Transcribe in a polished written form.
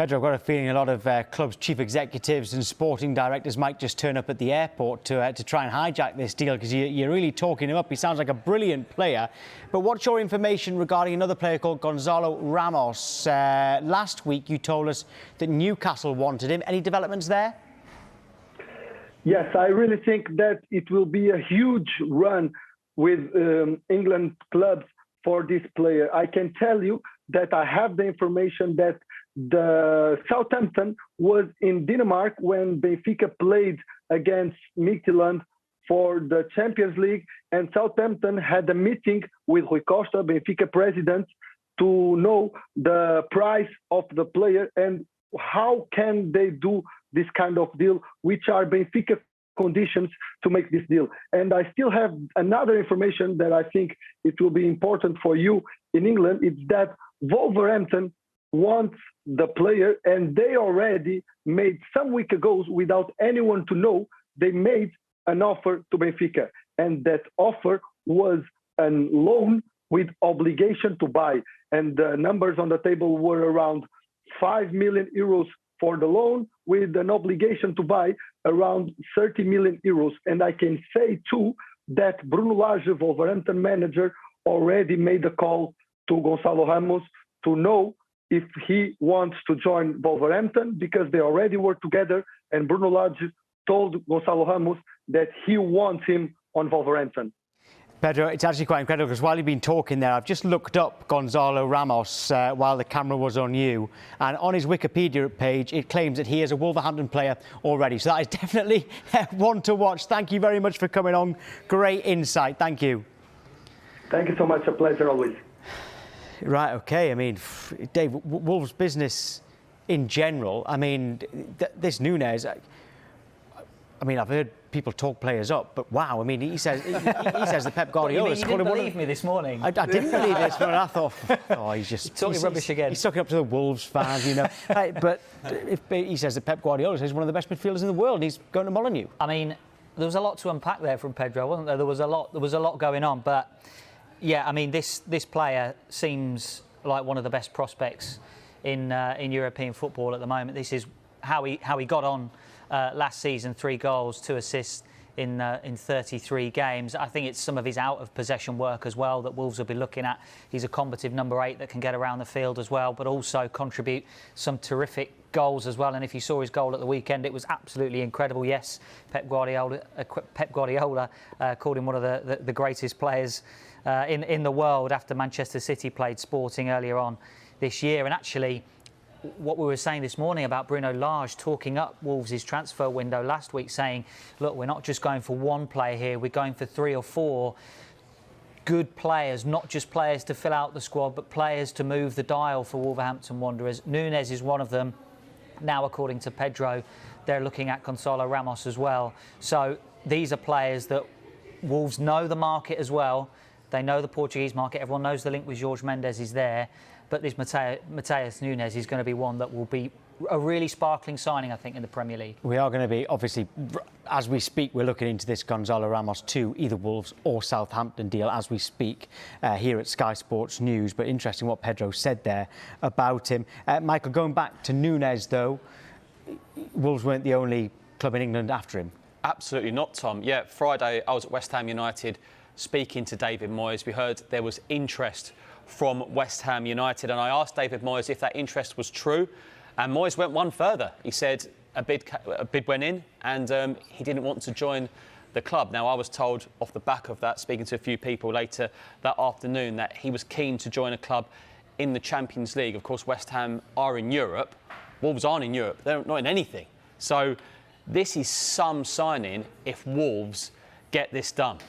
Pedro, I've got a feeling a lot of clubs' chief executives and sporting directors might just turn up at the airport to try and hijack this deal, because you're really talking him up. He sounds like a brilliant player. But what's your information regarding another player called Gonçalo Ramos? Last week you told us that Newcastle wanted him. Any developments there? Yes, I really think that it will be a huge run with England clubs for this player. I can tell you that I have the information that the Southampton was in Denmark when Benfica played against Midtjylland for the Champions League, and Southampton had a meeting with Rui Costa, Benfica president, to know the price of the player and how can they do this kind of deal, which are Benfica conditions to make this deal. And I still have another information that I think it will be important for you in England. It's that Wolverhampton wants the player, and they already made some week ago, without anyone to know, they made an offer to Benfica, and that offer was a loan with obligation to buy, and the numbers on the table were around 5 million euros for the loan with an obligation to buy around 30 million euros. And I can say too that Bruno Lage, Wolverhampton manager, already made a call to Gonçalo Ramos to know if he wants to join Wolverhampton, because they already work together, and Bruno Lage told Gonçalo Ramos that he wants him on Wolverhampton. Pedro, it's actually quite incredible, because while you've been talking there, I've just looked up Gonçalo Ramos while the camera was on you, and on his Wikipedia page it claims that he is a Wolverhampton player already, so that is definitely one to watch. Thank you very much for coming on. Great insight. Thank you. Thank you so much. A pleasure always. Right, OK. I mean, Dave, Wolves' business in general, I mean, this Nunez, I mean, I've heard people talk players up, but wow, I mean, he says that Pep Guardiola... You didn't believe me this morning? I didn't believe this morning. I thought, oh, he's just... Talking rubbish again. He's talking up to the Wolves fans, you know. But if he says that Pep Guardiola is one of the best midfielders in the world, and he's going to Molineux. I mean, there was a lot to unpack there from Pedro, wasn't there? There was a lot going on, but yeah, I mean, this player seems like one of the best prospects in European football at the moment. This is how he got on last season: 3 goals, 2 assists in 33 games. I think it's some of his out of possession work as well that Wolves will be looking at. He's a combative number 8 that can get around the field as well, but also contribute some terrific goals as well. And if you saw his goal at the weekend, it was absolutely incredible. Yes, Pep Guardiola called him one of the greatest players in the world after Manchester City played Sporting earlier on this year. And actually, what we were saying this morning about Bruno Lage talking up Wolves' transfer window last week, saying, look, we're not just going for one player here, we're going for 3 or 4 good players, not just players to fill out the squad, but players to move the dial for Wolverhampton Wanderers. Nunez is one of them. Now, according to Pedro, they're looking at Gonçalo Ramos as well. So these are players that Wolves know the market as well. They know the Portuguese market. Everyone knows the link with Jorge Mendes is there. But this Matheus Nunes is going to be one that will be a really sparkling signing, I think, in the Premier League. We are going to be, obviously, as we speak, we're looking into this Gonçalo Ramos to either Wolves or Southampton deal as we speak here at Sky Sports News. But interesting what Pedro said there about him. Michael, going back to Nunes, though, Wolves weren't the only club in England after him. Absolutely not, Tom. Yeah, Friday I was at West Ham United speaking to David Moyes. We heard there was interest from West Ham United, and I asked David Moyes if that interest was true, and Moyes went one further. He said a bid went in, and he didn't want to join the club. Now, I was told off the back of that, speaking to a few people later that afternoon, that he was keen to join a club in the Champions League. Of course, West Ham are in Europe. Wolves aren't in Europe. They're not in anything. So this is some signing if Wolves get this done.